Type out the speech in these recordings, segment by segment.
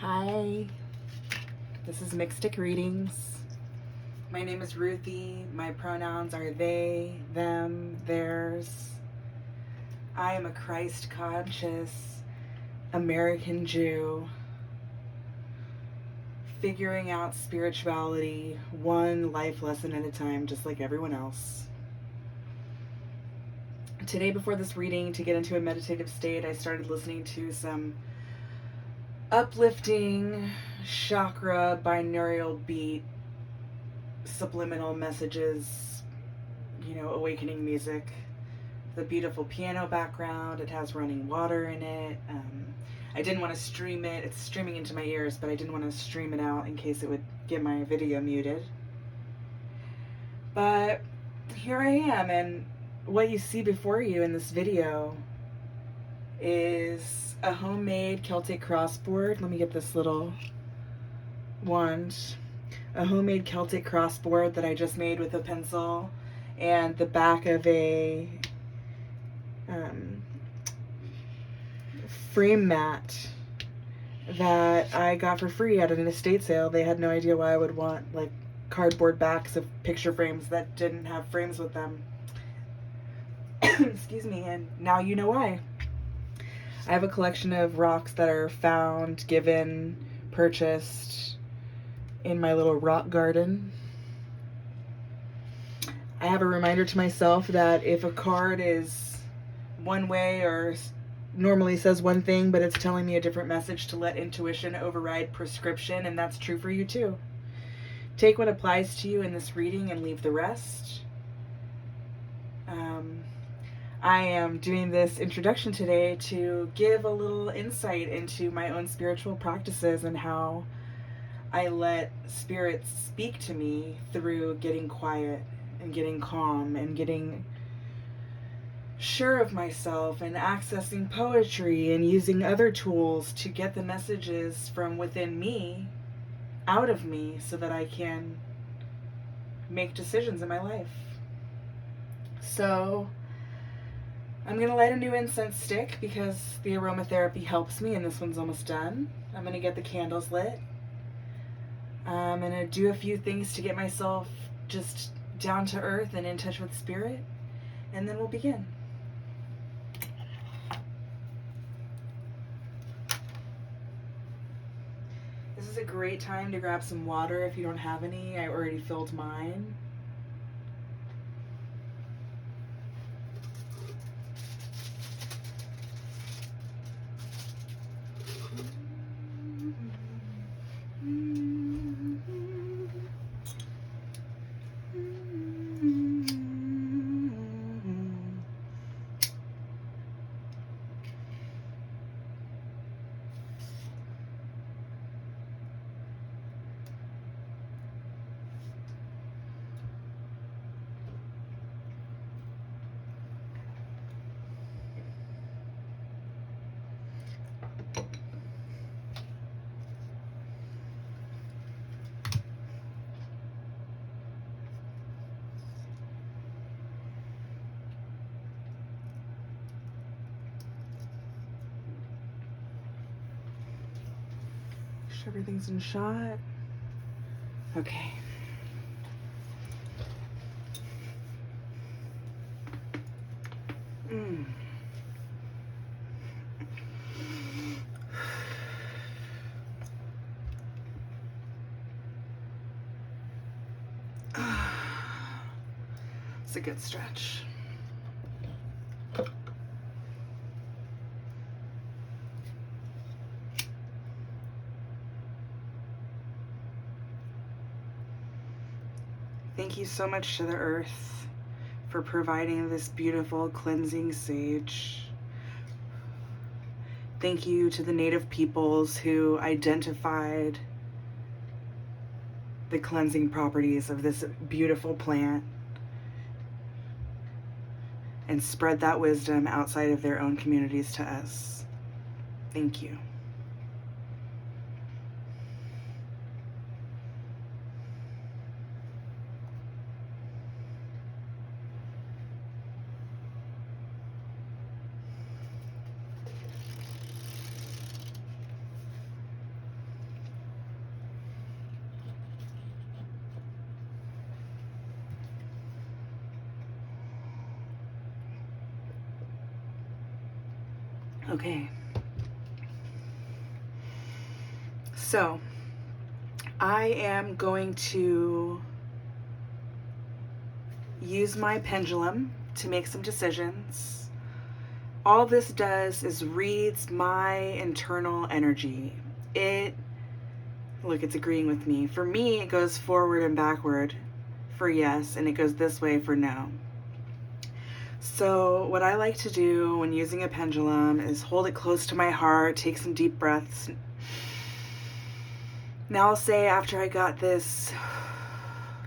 Hi, this is Mixtic Readings. My name is Ruthie. My pronouns are they, them, theirs. I am a Christ-conscious American Jew figuring out spirituality one life lesson at a time, just like everyone else. Today, before this reading, to get into a meditative state, I started listening to some uplifting chakra binaural beat subliminal messages, awakening music. The beautiful piano background, it has running water in it. I didn't want to stream it. It's streaming into my ears, but I didn't want to stream it out in case it would get my video muted. But here I am, and what you see before you in this video is a homemade Celtic crossboard. Let me get this little wand. A homemade Celtic crossboard that I just made with a pencil, and the back of a frame mat that I got for free at an estate sale. They had no idea why I would want like cardboard backs of picture frames that didn't have frames with them. Excuse me, and now you know why. I have a collection of rocks that are found, given, purchased in my little rock garden. I have a reminder to myself that if a card is one way or normally says one thing, but it's telling me a different message, to let intuition override prescription, and that's true for you too. Take what applies to you in this reading and leave the rest. I am doing this introduction today to give a little insight into my own spiritual practices and how I let spirits speak to me through getting quiet and getting calm and getting sure of myself and accessing poetry and using other tools to get the messages from within me out of me so that I can make decisions in my life. So I'm going to light a new incense stick because the aromatherapy helps me, and this one's almost done. I'm going to get the candles lit. I'm going to do a few things to get myself just down to earth and in touch with spirit, and then we'll begin. This is a great time to grab some water if you don't have any. I already filled mine. Everything's in shot. Okay. It's a good stretch. Thank you so much to the earth for providing this beautiful cleansing sage. Thank you to the native peoples who identified the cleansing properties of this beautiful plant and spread that wisdom outside of their own communities to us. Thank you. Okay. So, I am going to use my pendulum to make some decisions. All this does is reads my internal energy. Look, it's agreeing with me. For me, it goes forward and backward for yes, and it goes this way for no. So what I like to do when using a pendulum is hold it close to my heart, take some deep breaths. Now I'll say, after I got this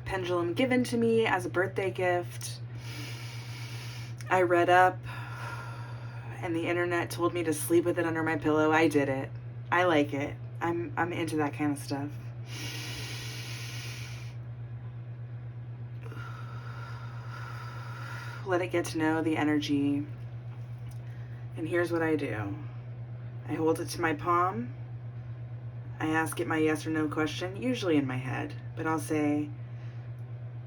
pendulum given to me as a birthday gift, I read up and the internet told me to sleep with it under my pillow. I did it. I like it. I'm into that kind of stuff. Let it get to know the energy. And here's what I do. I hold it to my palm. I ask it my yes or no question, usually in my head, but I'll say,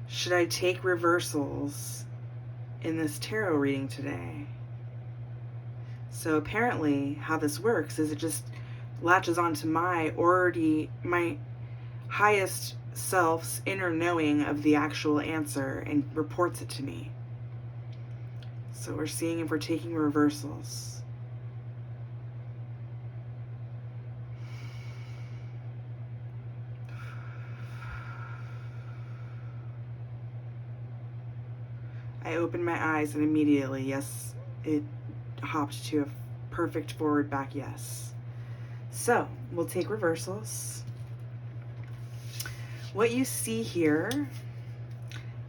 should I take reversals in this tarot reading today? So apparently how this works is it just latches onto my highest self's inner knowing of the actual answer and reports it to me. So we're seeing if we're taking reversals. I open my eyes and immediately, yes, it hopped to a perfect forward back yes. So we'll take reversals. What you see here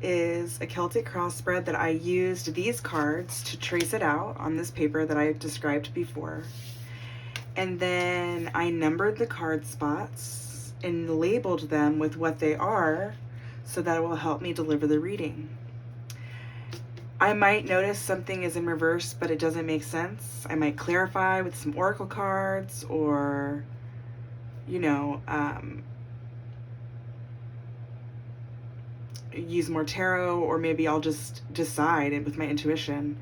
is a Celtic cross spread that I used these cards to trace it out on this paper that I described before. And then I numbered the card spots and labeled them with what they are so that it will help me deliver the reading. I might notice something is in reverse, but it doesn't make sense. I might clarify with some oracle cards or, use more tarot, or maybe I'll just decide it with my intuition.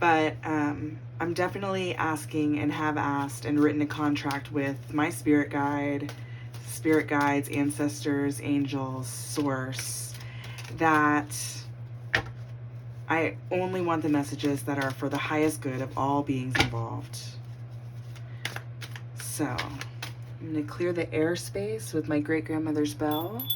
But I'm definitely asking and have asked and written a contract with my spirit guides, ancestors, angels, source, that I only want the messages that are for the highest good of all beings involved. So I'm going to clear the airspace with my great-grandmother's bell.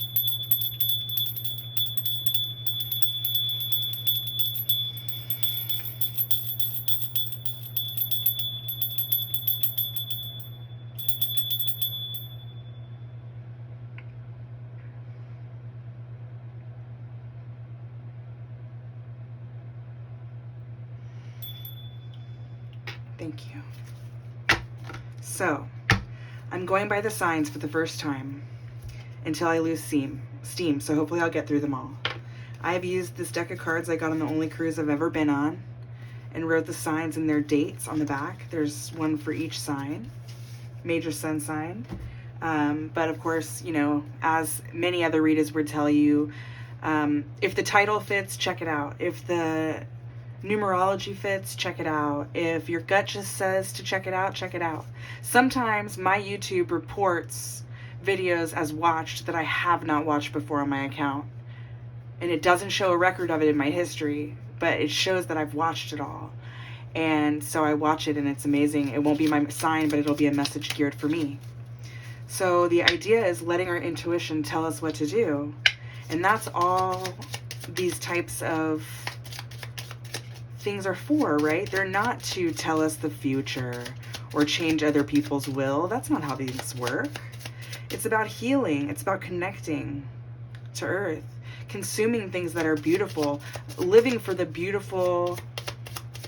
Thank you. So, I'm going by the signs for the first time until I lose steam, so hopefully I'll get through them all. I've used this deck of cards I got on the only cruise I've ever been on and wrote the signs and their dates on the back. There's one for each sign, major sun sign. But of course, as many other readers would tell you, if the title fits, check it out. If the numerology fits, check it out. If your gut just says to check it out, check it out. Sometimes my YouTube reports videos as watched that I have not watched before on my account. And it doesn't show a record of it in my history, but it shows that I've watched it all. And so I watch it and it's amazing. It won't be my sign, but it'll be a message geared for me. So the idea is letting our intuition tell us what to do. And that's all these types of things are for, right? They're not to tell us the future or change other people's will. That's not how these work. It's about healing. It's about connecting to Earth, consuming things that are beautiful, living for the beautiful,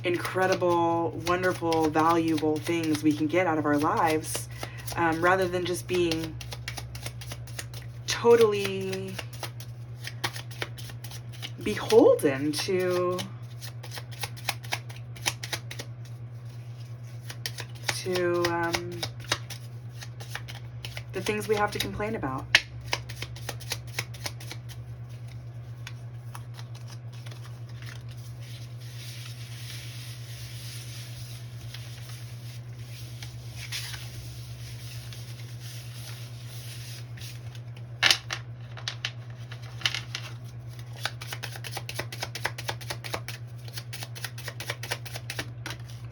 incredible, wonderful, valuable things we can get out of our lives, rather than just being totally beholden to the things we have to complain about.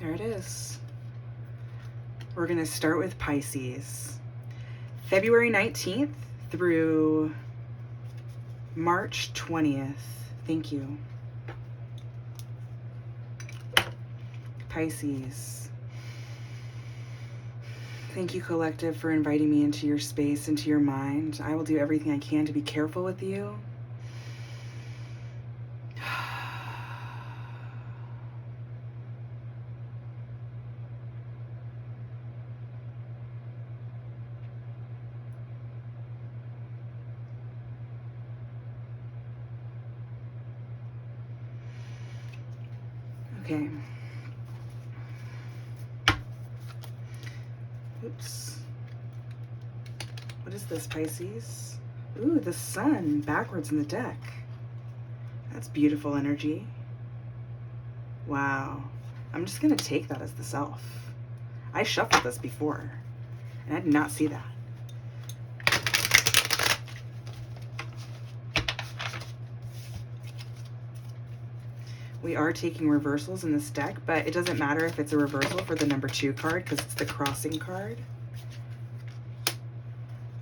There it is. We're going to start with Pisces. February 19th through March 20th. Thank you. Pisces. Thank you, collective, for inviting me into your space, into your mind. I will do everything I can to be careful with you. Okay. Oops. What is this, Pisces? Ooh, the sun backwards in the deck. That's beautiful energy. Wow. I'm just going to take that as the self. I shuffled this before, and I did not see that. We are taking reversals in this deck, but it doesn't matter if it's a reversal for the number 2 card because it's the crossing card.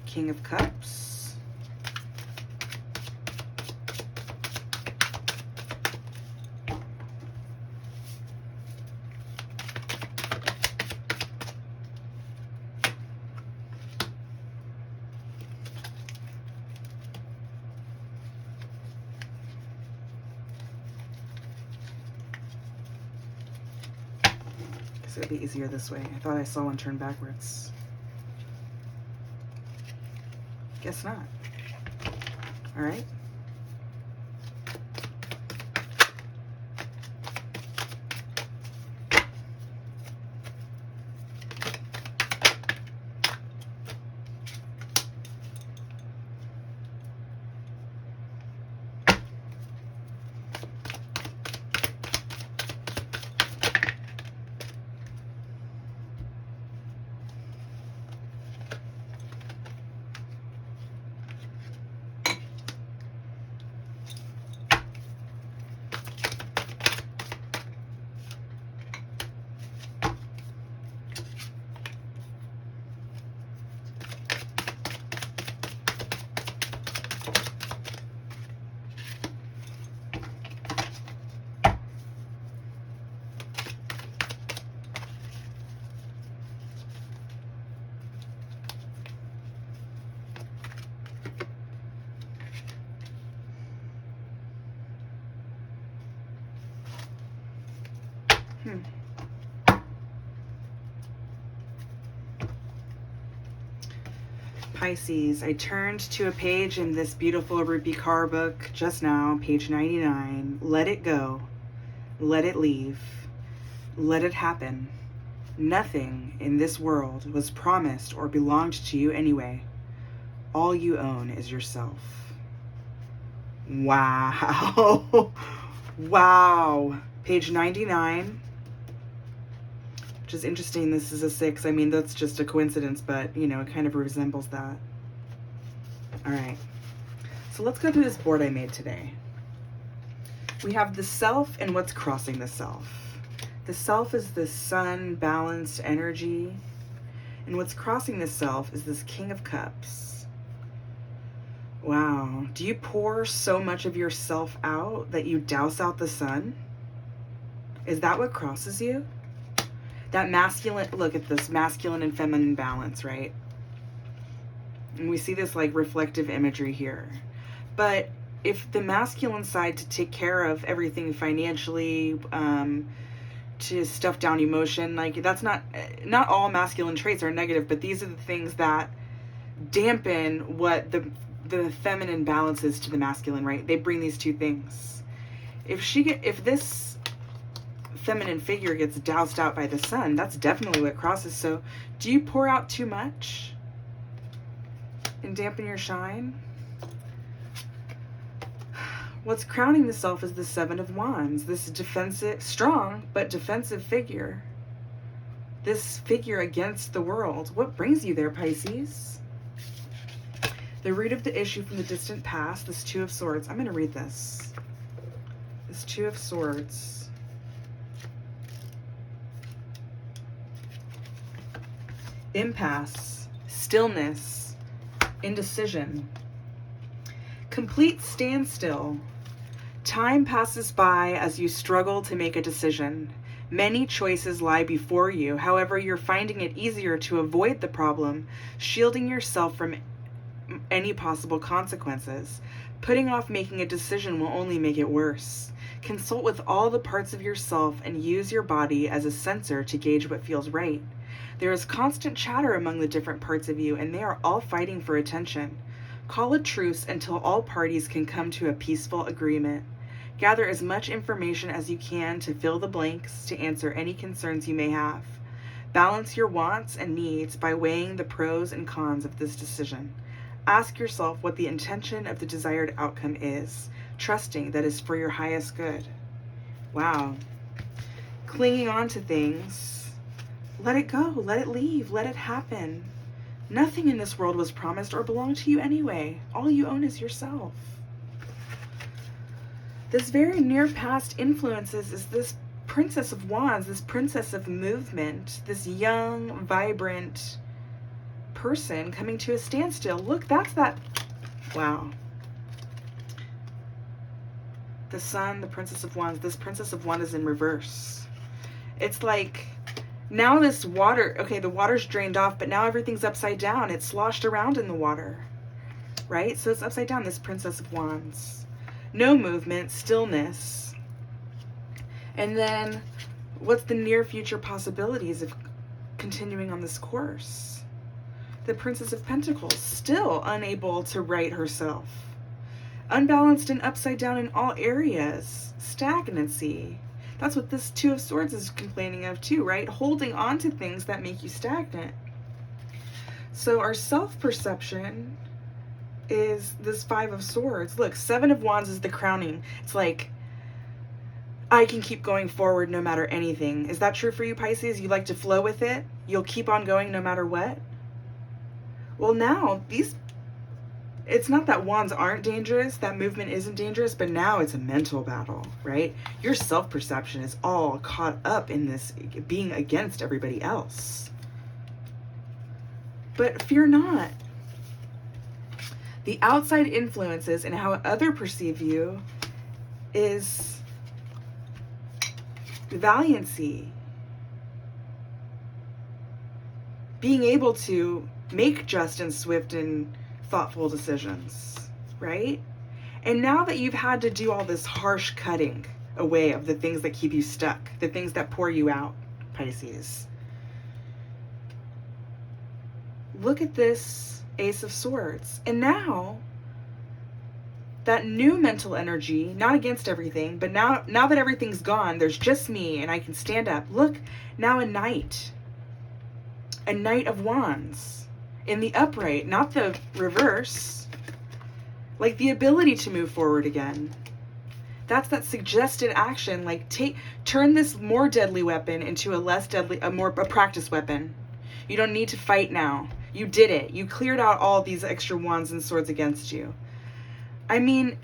King of Cups. It'd be easier this way. I thought I saw one turn backwards. Guess not. All right. Pisces, I turned to a page in this beautiful Rupi Kaur book just now, page 99. Let it go. Let it leave. Let it happen. Nothing in this world was promised or belonged to you anyway. All you own is yourself. Wow. Wow. Page 99. Which is interesting. This is a 6. I mean, that's just a coincidence, but, you know, it kind of resembles that. All right. So let's go through this board I made today. We have the self and what's crossing the self. The self is the sun, balanced energy. And what's crossing the self is this King of Cups. Wow. Do you pour so much of yourself out that you douse out the sun? Is that what crosses you? That masculine, look at this, masculine and feminine balance, right? And we see this like reflective imagery here. But if the masculine side to take care of everything financially, to stuff down emotion, like that's not all masculine traits are negative, but these are the things that dampen what the feminine balance is to the masculine, right? They bring these two things. If this feminine figure gets doused out by the sun, that's definitely what crosses. So do you pour out too much and dampen your shine? What's crowning the self is the 7 of Wands, this defensive, strong but defensive figure, this figure against the world. What brings you there, Pisces? The root of the issue from the distant past, this 2 of Swords. I'm going to read this. This 2 of Swords. impasse, stillness, indecision, complete standstill. Time passes by as you struggle to make a decision. Many choices lie before you. However, you're finding it easier to avoid the problem, shielding yourself from any possible consequences. Putting off making a decision will only make it worse. Consult with all the parts of yourself and use your body as a sensor to gauge what feels right. There is constant chatter among the different parts of you, and they are all fighting for attention. Call a truce until all parties can come to a peaceful agreement. Gather as much information as you can to fill the blanks, to answer any concerns you may have. Balance your wants and needs by weighing the pros and cons of this decision. Ask yourself what the intention of the desired outcome is, trusting that is for your highest good. Wow. Clinging on to things, let it go, let it leave, let it happen. Nothing in this world was promised or belonged to you anyway. All you own is yourself. This very near past influences is this Princess of Wands, this Princess of Movement, this young, vibrant person coming to a standstill. Look, that's that. Wow. The Sun, the Princess of Wands. This Princess of Wands is in reverse. It's like, now this water, okay, the water's drained off, but now everything's upside down. It's sloshed around in the water, right? So it's upside down, this Princess of Wands. No movement, stillness. And then what's the near future possibilities of continuing on this course? The Princess of Pentacles, still unable to right herself. Unbalanced and upside down in all areas. Stagnancy. That's what this Two of Swords is complaining of too, right? Holding on to things that make you stagnant. So our self-perception is this Five of Swords. Look, Seven of Wands is the crowning. It's like, I can keep going forward no matter anything. Is that true for you, Pisces? You like to flow with it? You'll keep on going no matter what? Well, now, it's not that wands aren't dangerous, that movement isn't dangerous, but now it's a mental battle, right? Your self-perception is all caught up in this being against everybody else. But fear not. The outside influences and how others perceive you is valiancy. Being able to make just and swift and thoughtful decisions, right? And now that you've had to do all this harsh cutting away of the things that keep you stuck, the things that pour you out, Pisces, look at this Ace of Swords. And now that new mental energy, not against everything, but now that everything's gone, there's just me and I can stand up. Look, now a Knight of Wands in the upright, not the reverse. Like the ability to move forward again. That's that suggested action. Like turn this more deadly weapon into a less deadly, a practice weapon. You don't need to fight now. You did it. You cleared out all these extra wands and swords against you. I mean,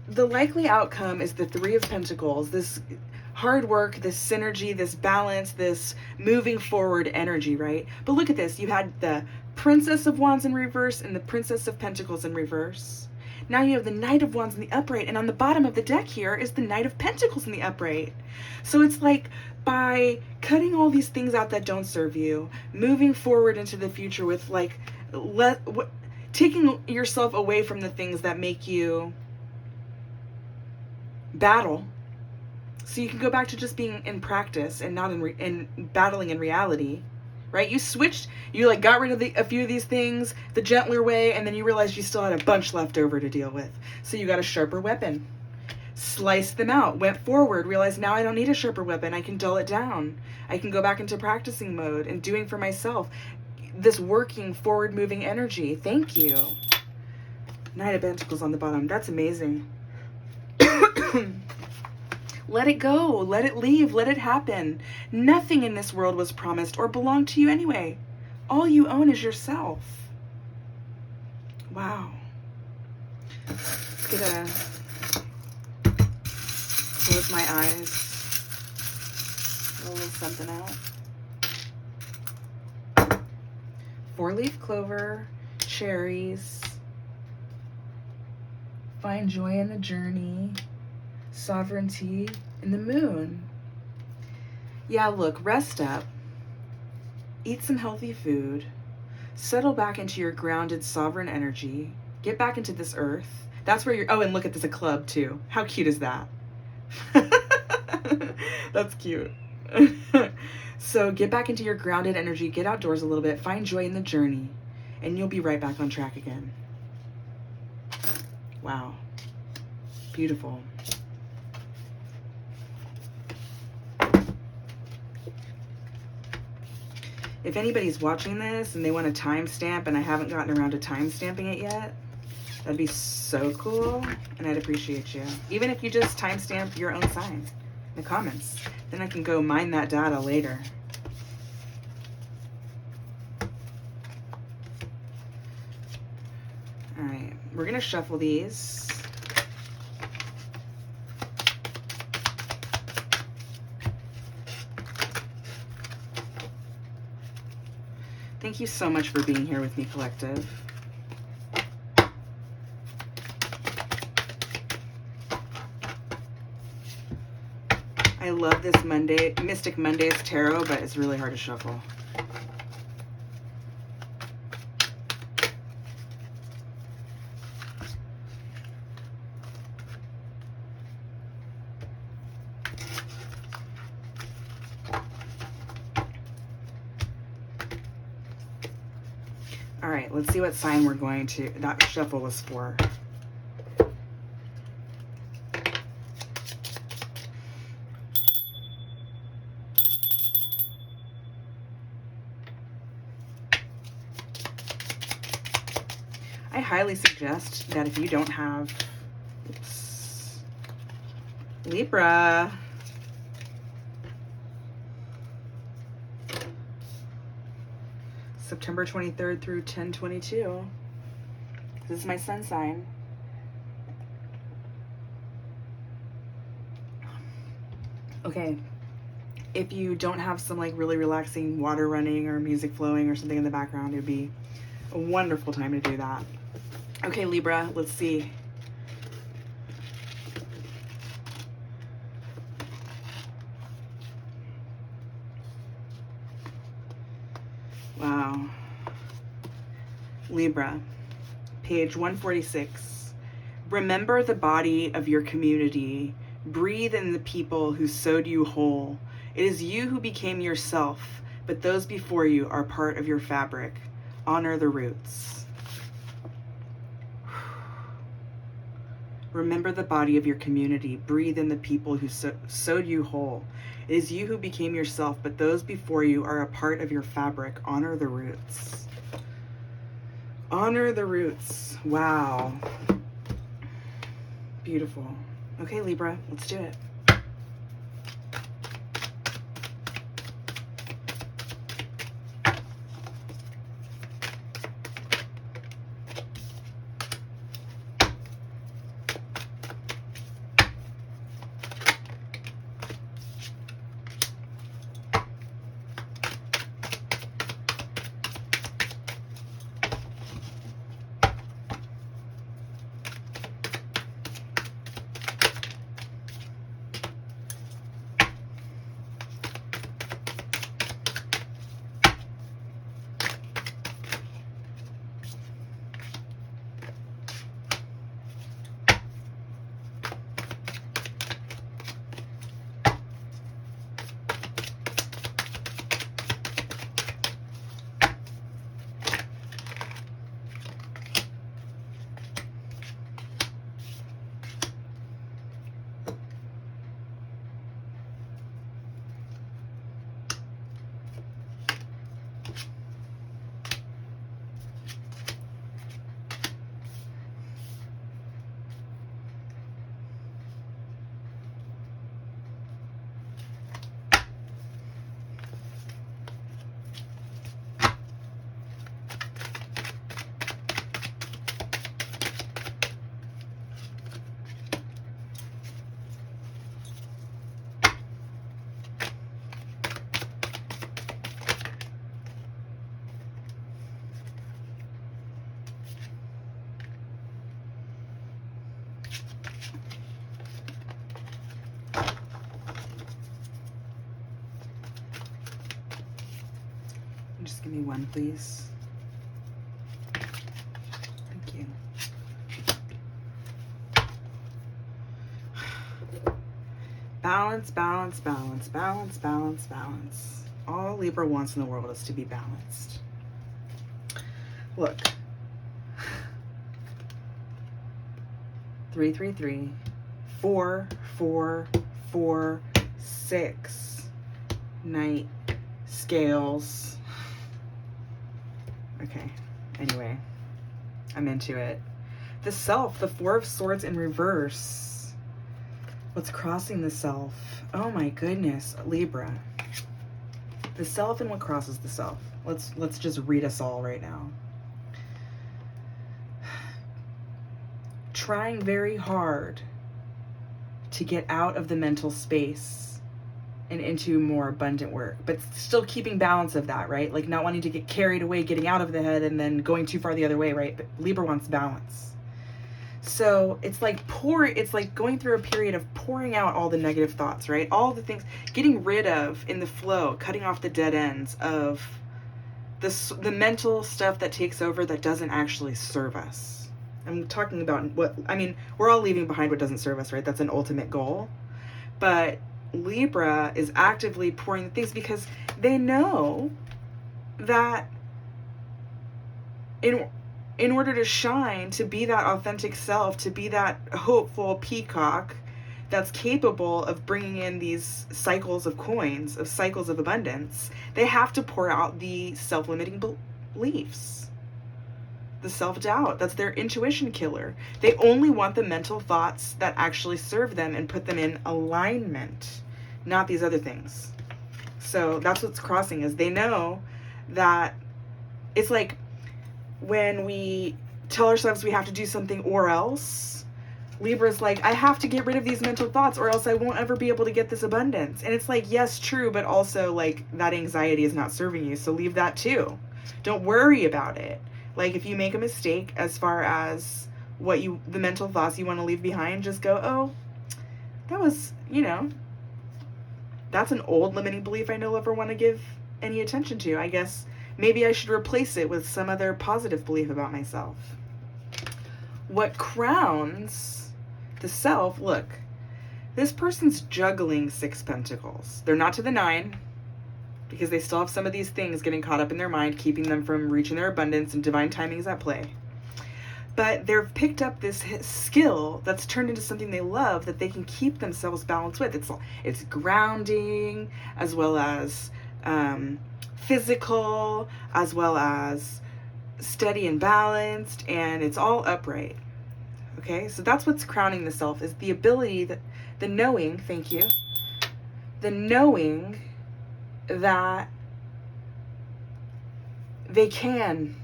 the likely outcome is the Three of Pentacles. This hard work, this synergy, this balance, this moving forward energy, right? But look at this. You had the Princess of Wands in reverse and the Princess of Pentacles in reverse. Now you have the Knight of Wands in the upright, and on the bottom of the deck here is the Knight of Pentacles in the upright. So it's like, by cutting all these things out that don't serve you, moving forward into the future with like, taking yourself away from the things that make you battle, so you can go back to just being in practice and not in battling in reality, right? You switched, you like got rid of a few of these things the gentler way, and then you realized you still had a bunch left over to deal with. So you got a sharper weapon. Sliced them out, went forward, realized now I don't need a sharper weapon. I can dull it down. I can go back into practicing mode and doing for myself. This working, forward moving energy. Thank you. Knight of Pentacles on the bottom. That's amazing. Let it go. Let it leave. Let it happen. Nothing in this world was promised or belonged to you anyway. All you own is yourself. Wow. Let's get a... close my eyes. A little something out. 4-leaf clover, cherries, find joy in the journey, sovereignty, and the moon. Yeah, look, rest up, eat some healthy food, settle back into your grounded sovereign energy, get back into this earth. That's where you're, oh, and look at this, a club too. How cute is that? That's cute. So get back into your grounded energy, get outdoors a little bit, find joy in the journey, and you'll be right back on track again. Wow. Beautiful. If anybody's watching this and they want a timestamp and I haven't gotten around to timestamping it yet, that'd be so cool, and I'd appreciate you. Even if you just timestamp your own sign in the comments, then I can go mine that data later. All right, we're gonna shuffle these. Thank you so much for being here with me, collective. I love this Mystic Mondays tarot, but it's really hard to shuffle. All right, let's see what sign we're going to, that shuffle was for. I highly suggest that if you don't have, oops, Libra, September 23rd through 10/22. This is my sun sign. Okay, if you don't have some like really relaxing water running or music flowing or something in the background, it would be a wonderful time to do that. Okay, Libra, let's see. Wow. Libra, page 146. Remember the body of your community. Breathe in the people who sewed you whole. It is you who became yourself, but those before you are part of your fabric. Honor the roots. Remember the body of your community. Breathe in the people who sewed you whole. It is you who became yourself, but those before you are a part of your fabric. Honor the roots. Honor the roots. Wow. Beautiful. Okay, Libra, let's do it. Just give me one, please. Thank you. Balance, balance, balance, balance, balance, balance. All Libra wants in the world is to be balanced. Look. 3, 3, 3, 4, 4, 4, 6. Knight, scales. Okay, anyway, I'm into it. The self, the 4 of Swords in reverse. What's crossing the self? Oh my goodness, Libra. The self and what crosses the self. Let's just read us all right now. Trying very hard to get out of the mental space and into more abundant work, but still keeping balance of that, right? Like not wanting to get carried away, getting out of the head and then going too far the other way, right? But Libra wants balance. So it's like going through a period of pouring out all the negative thoughts, right? All the things, getting rid of in the flow, cutting off the dead ends of the mental stuff that takes over that doesn't actually serve us. I'm talking about we're all leaving behind what doesn't serve us, right? That's an ultimate goal. But Libra is actively pouring things because they know that in order to shine, to be that authentic self, to be that hopeful peacock that's capable of bringing in these cycles of coins, of cycles of abundance, they have to pour out the self-limiting beliefs. The self-doubt, that's their intuition killer. They only want the mental thoughts that actually serve them and put them in alignment, not these other things. So that's what's crossing, is they know that it's like when we tell ourselves we have to do something or else, Libra's like, I have to get rid of these mental thoughts or else I won't ever be able to get this abundance. And it's like, yes, true, but also like that anxiety is not serving you. So leave that too. Don't worry about it. Like if you make a mistake as far as the mental thoughts you want to leave behind, just go, oh, that was, that's an old limiting belief I no longer want to give any attention to. I guess maybe I should replace it with some other positive belief about myself. What crowns the self, look, this person's juggling 6 pentacles. They're not to the 9, because they still have some of these things getting caught up in their mind, keeping them from reaching their abundance, and divine timing is at play. But they've picked up this skill that's turned into something they love that they can keep themselves balanced with. It's grounding, as well as physical, as well as steady and balanced, and it's all upright. Okay, so that's what's crowning the self, is the ability, the knowing, thank you, the knowing that they can.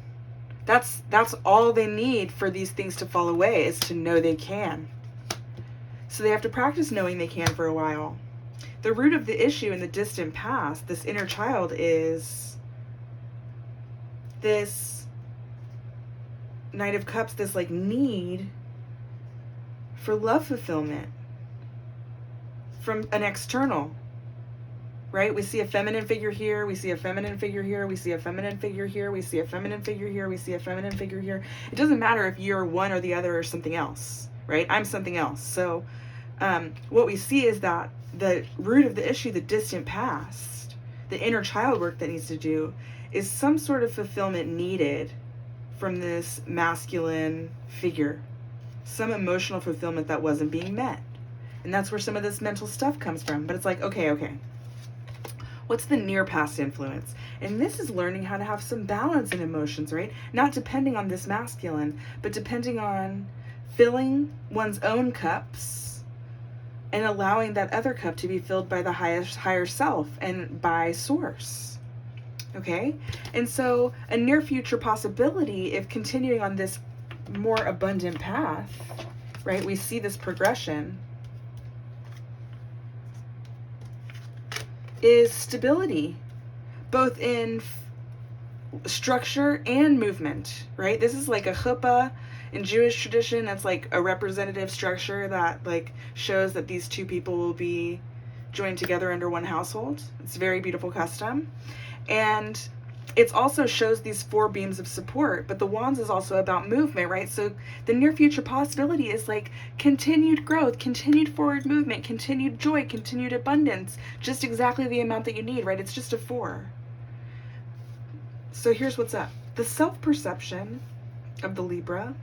That's all they need for these things to fall away, is to know they can. So they have to practice knowing they can for a while. The root of the issue in the distant past, this inner child, is this Knight of Cups, this like need for love fulfillment from an external. Right? We see a feminine figure here, we see a feminine figure here, we see a feminine figure here, we see a feminine figure here, we see a feminine figure here. It doesn't matter if you're one or the other or something else, right? I'm something else. So what we see is that the root of the issue, the distant past, the inner child work that needs to do, is some sort of fulfillment needed from this masculine figure. Some emotional fulfillment that wasn't being met. And that's where some of this mental stuff comes from. But it's like, okay. What's the near past influence? And this is learning how to have some balance in emotions, right? Not depending on this masculine, but depending on filling one's own cups and allowing that other cup to be filled by the higher self and by source. Okay? And so a near future possibility, if continuing on this more abundant path, right? We see this progression, is stability, both in structure and movement, right? This is like a chuppah in Jewish tradition. That's like a representative structure that like shows that these two people will be joined together under one household. It's a very beautiful custom. And it also shows these 4 beams of support, but the wands is also about movement, right? So the near future possibility is like continued growth, continued forward movement, continued joy, continued abundance, just exactly the amount that you need, right? It's just a 4. So here's what's up. The self-perception of the Libra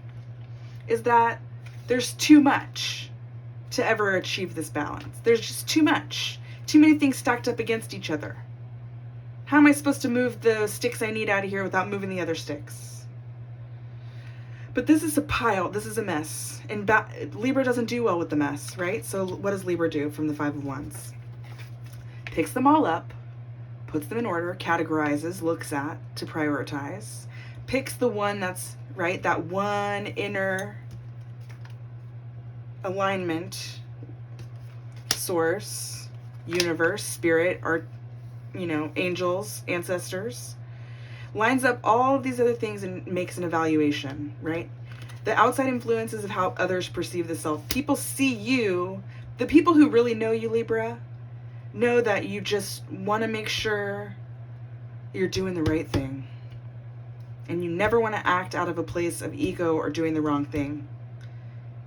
is that there's too much to ever achieve this balance. There's just too much. Too many things stacked up against each other. How am I supposed to move the sticks I need out of here without moving the other sticks? But this is a pile. This is a mess. And Libra doesn't do well with the mess, right? So what does Libra do from the 5 of Wands? Picks them all up, puts them in order, categorizes, looks at to prioritize, picks the one that's, right, that one inner alignment, source, universe, spirit, or, you know, angels, ancestors, lines up all of these other things and makes an evaluation, right? The outside influences of how others perceive the self. People see you, the people who really know you, Libra, know that you just want to make sure you're doing the right thing. And you never want to act out of a place of ego or doing the wrong thing,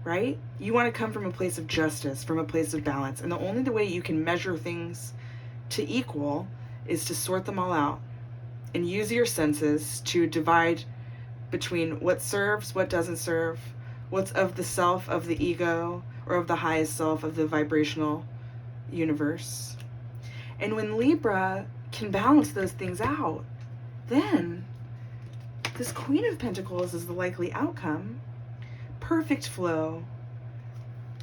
right? You want to come from a place of justice, from a place of balance. And the only way you can measure things to equal is to sort them all out and use your senses to divide between what serves, what doesn't serve, what's of the self, of the ego, or of the highest self, of the vibrational universe. And when Libra can balance those things out, then this Queen of Pentacles is the likely outcome. Perfect flow,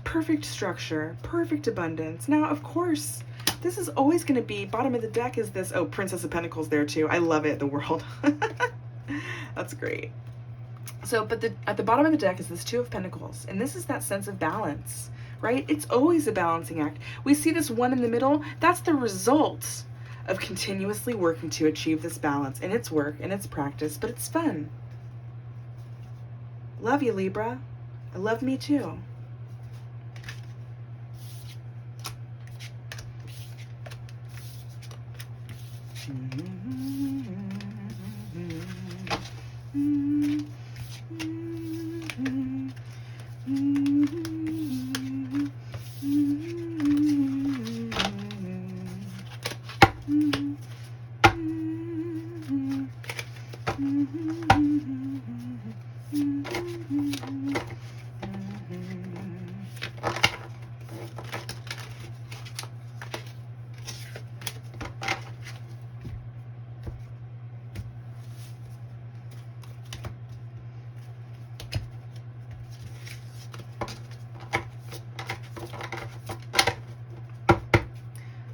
perfect structure, perfect abundance. Now, of course, this is always going to be, bottom of the deck is this, oh, Princess of Pentacles there too. I love it, the world. That's great. So, but at the bottom of the deck is this 2 of Pentacles, and this is that sense of balance, right? It's always a balancing act. We see this 1 in the middle. That's the result of continuously working to achieve this balance, and it's work and it's practice, but it's fun. Love you, Libra. I love me too.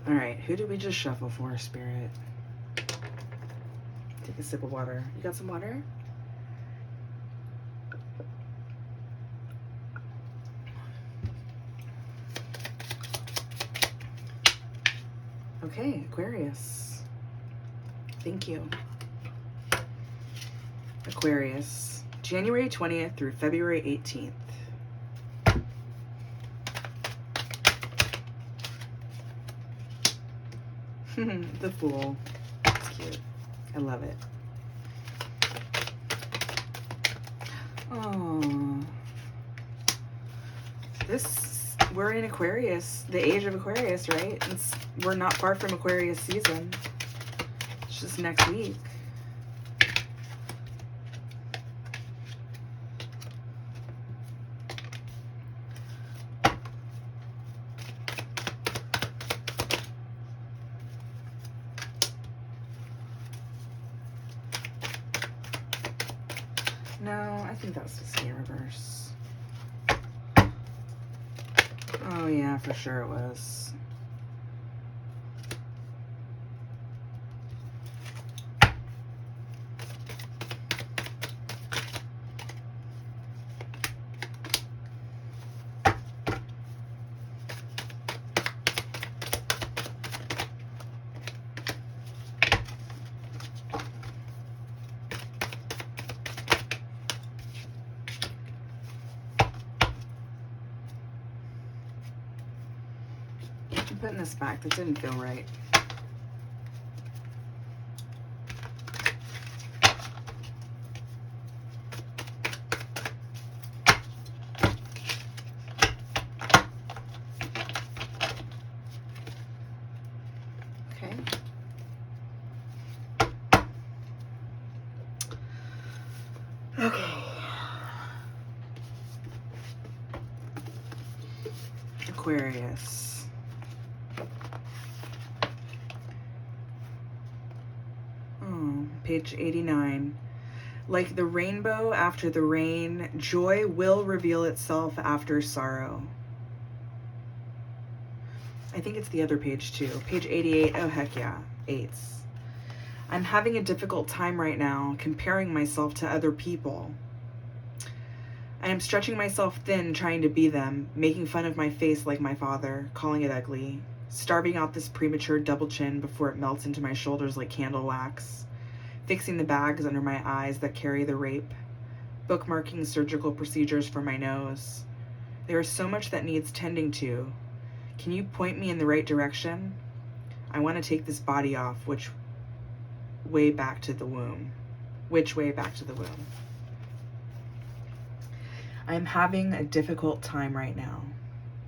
All right, who did we just shuffle for, Spirit? Take a sip of water. You got some water? Okay, Aquarius. Thank you. Aquarius, January 20th through February 18th. The Fool. It's cute. I love it. Oh. We're in Aquarius, the age of Aquarius, right? We're not far from Aquarius season. It's just next week. No, I think that's just the reverse. Oh yeah, for sure it was. I'm putting this back. That didn't feel right. Aquarius. Oh, page 89. Like the rainbow after the rain, joy will reveal itself after sorrow. I think it's the other page too. Page 88. Oh, heck yeah. 8s. I'm having a difficult time right now comparing myself to other people. I am stretching myself thin trying to be them, making fun of my face like my father, calling it ugly, starving out this premature double chin before it melts into my shoulders like candle wax, fixing the bags under my eyes that carry the rape, bookmarking surgical procedures for my nose. There is so much that needs tending to. Can you point me in the right direction? I want to take this body off, which way back to the womb? I'm having a difficult time right now,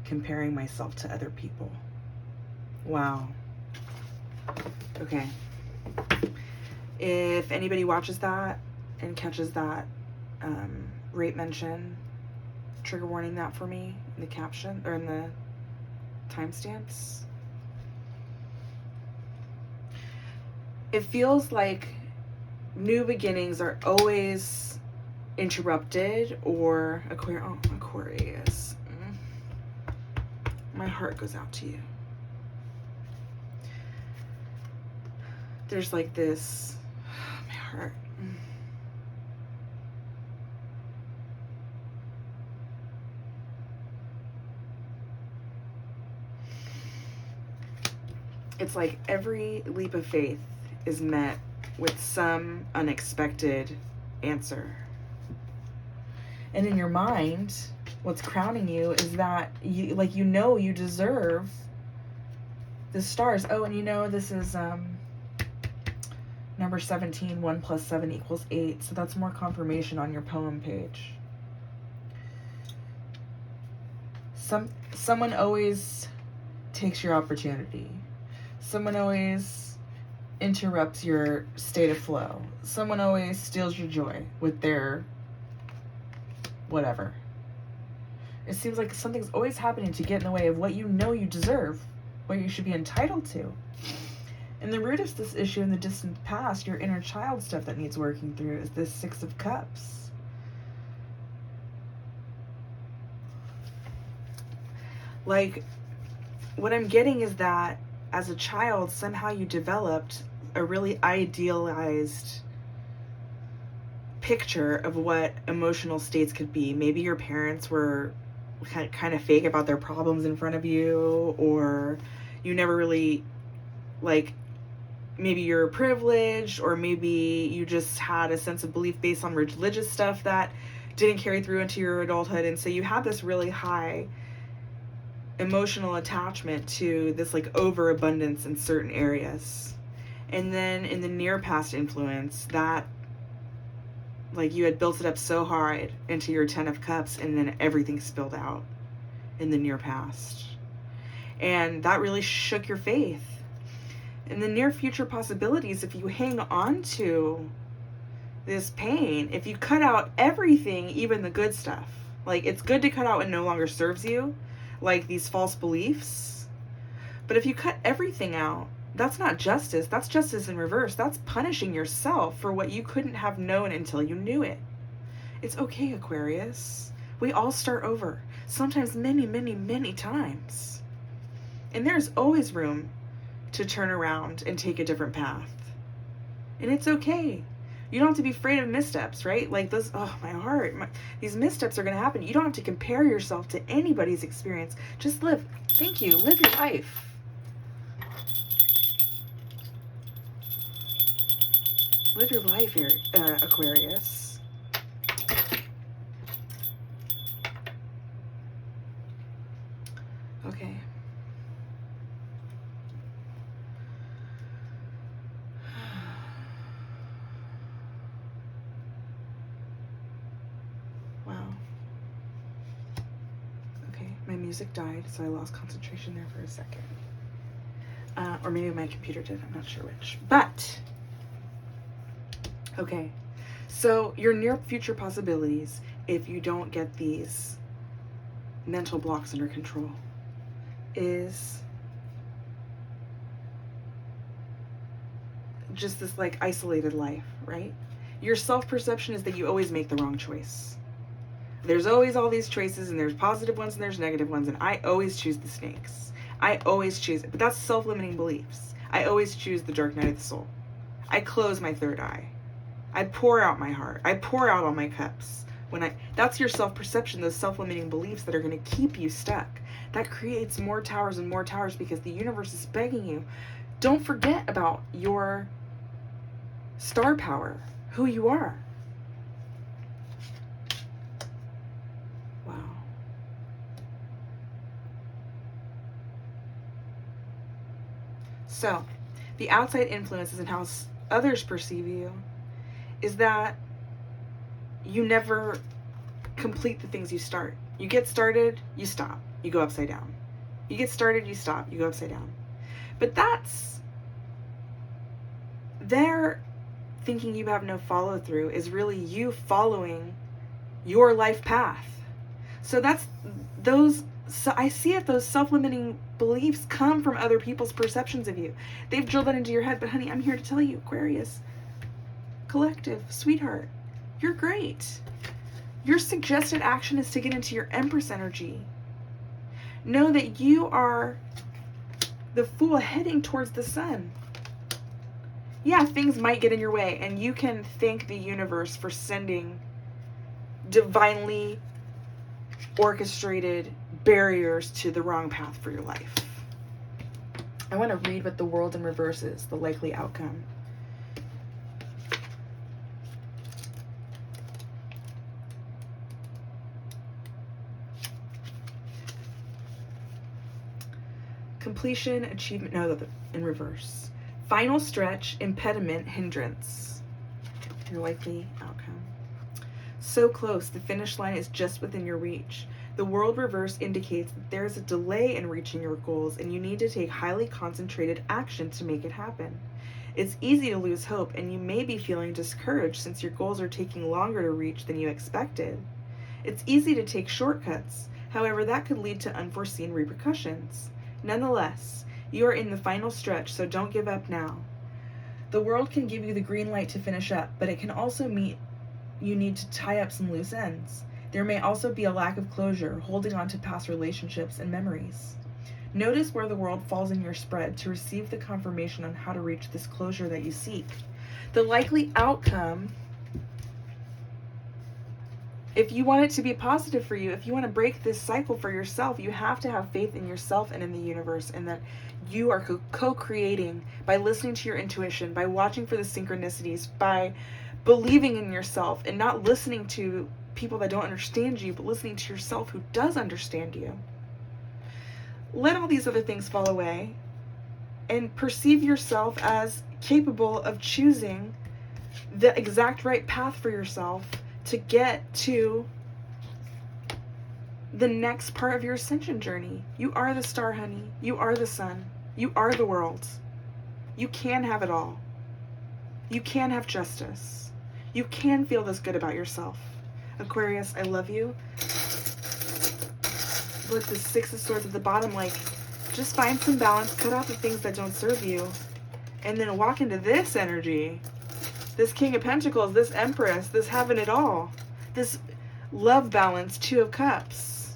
comparing myself to other people. Wow. Okay. If anybody watches that and catches that rape mention, trigger warning that for me in the caption or in the timestamps. It feels like new beginnings are always interrupted or Aquarius. My heart goes out to you. There's like this, my heart. It's like every leap of faith is met with some unexpected answer. And in your mind, what's crowning you is that you deserve the stars. Oh, and this is number 17, 1 + 7 = 8. So that's more confirmation on your poem page. Someone always takes your opportunity. Someone always interrupts your state of flow. Someone always steals your joy with their whatever. It seems like something's always happening to get in the way of what you know you deserve, what you should be entitled to. And the root of this issue in the distant past, your inner child stuff that needs working through, is this 6 of Cups. Like, what I'm getting is that as a child, somehow you developed a really idealized picture of what emotional states could be. Maybe your parents were kind of fake about their problems in front of you, or you never really, maybe you're privileged, or maybe you just had a sense of belief based on religious stuff that didn't carry through into your adulthood, and so you had this really high emotional attachment to this overabundance in certain areas. And then in the near past influence, that you had built it up so hard into your 10 of Cups, and then everything spilled out in the near past. And that really shook your faith. In the near future possibilities, if you hang on to this pain, if you cut out everything, even the good stuff, it's good to cut out what no longer serves you, like these false beliefs. But if you cut everything out, that's not justice. That's justice in reverse. That's punishing yourself for what you couldn't have known until you knew it. It's okay, Aquarius. We all start over. Sometimes many, many, many times. And there's always room to turn around and take a different path. And it's okay. You don't have to be afraid of missteps, right? My heart. These missteps are going to happen. You don't have to compare yourself to anybody's experience. Just live. Thank you. Live your life. Live your life here, Aquarius. Okay. Wow. Okay, my music died, so I lost concentration there for a second. Or maybe my computer did, I'm not sure which. But, okay, so your near future possibilities, if you don't get these mental blocks under control. is just this like isolated life, right? Your self-perception is that you always make the wrong choice. There's always all these choices, and there's positive ones and there's negative ones, and I always choose the snakes. I always choose it. But that's self-limiting beliefs. I always choose the dark night of the soul. I close my third eye. I pour out my heart. I pour out all my cups. That's your self-perception, those self-limiting beliefs that are going to keep you stuck. That creates more towers and more towers because the universe is begging you. Don't forget about your star power, who you are. Wow. So, the outside influences and how others perceive you is that you never complete the things you start. You get started, you stop, you go upside down. You get started, you stop, you go upside down. But their thinking you have no follow through is really you following your life path. So I see it, those self-limiting beliefs come from other people's perceptions of you. They've drilled that into your head, but honey, I'm here to tell you, Aquarius, collective, sweetheart, you're great. Your suggested action is to get into your Empress energy. Know that you are the Fool heading towards the sun. Yeah, things might get in your way, and you can thank the universe for sending divinely orchestrated barriers to the wrong path for your life. I want to read what the world in reverse is, the likely outcome. Completion, achievement, no, in reverse. Final stretch, impediment, hindrance. Your likely outcome. So close, the finish line is just within your reach. The world reverse indicates that there is a delay in reaching your goals and you need to take highly concentrated action to make it happen. It's easy to lose hope and you may be feeling discouraged since your goals are taking longer to reach than you expected. It's easy to take shortcuts, however that could lead to unforeseen repercussions. Nonetheless, you are in the final stretch, so don't give up now. The world can give you the green light to finish up, but it can also mean you need to tie up some loose ends. There may also be a lack of closure, holding on to past relationships and memories. Notice where the world falls in your spread to receive the confirmation on how to reach this closure that you seek. The likely outcome, if you want it to be positive for you, if you want to break this cycle for yourself, you have to have faith in yourself and in the universe, and that you are co-creating by listening to your intuition, by watching for the synchronicities, by believing in yourself and not listening to people that don't understand you, but listening to yourself who does understand you. Let all these other things fall away and perceive yourself as capable of choosing the exact right path for yourself to get to the next part of your ascension journey. You are the star, honey. You are the sun. You are the world. You can have it all. You can have justice. You can feel this good about yourself. Aquarius, I love you. Look, the Six of Swords at the bottom, like, just find some balance, cut out the things that don't serve you, and then walk into this energy. This King of Pentacles, this Empress, this having it all. This love balance, Two of Cups.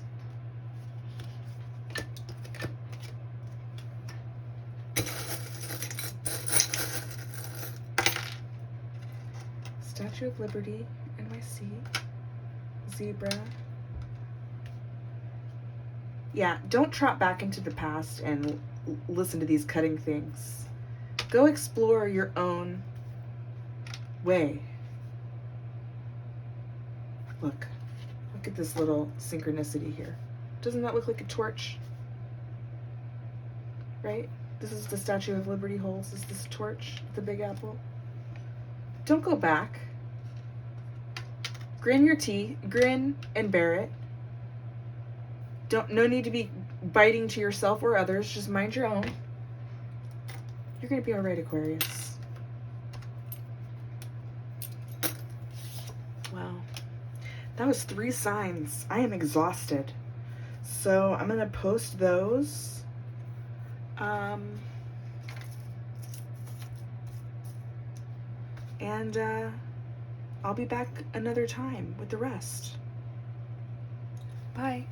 Statue of Liberty, NYC, Zebra. Yeah, don't trot back into the past and listen to these cutting things. Go explore your own way. Look at this little synchronicity here. Doesn't that look like a torch? Right? This is the Statue of Liberty holds. Is this torch, the Big Apple? Don't go back. Grin your teeth, grin and bear it. No need to be biting to yourself or others. Just mind your own. You're going to be all right, Aquarius. Wow. That was 3 signs. I am exhausted. So I'm going to post those And I'll be back another time with the rest. Bye.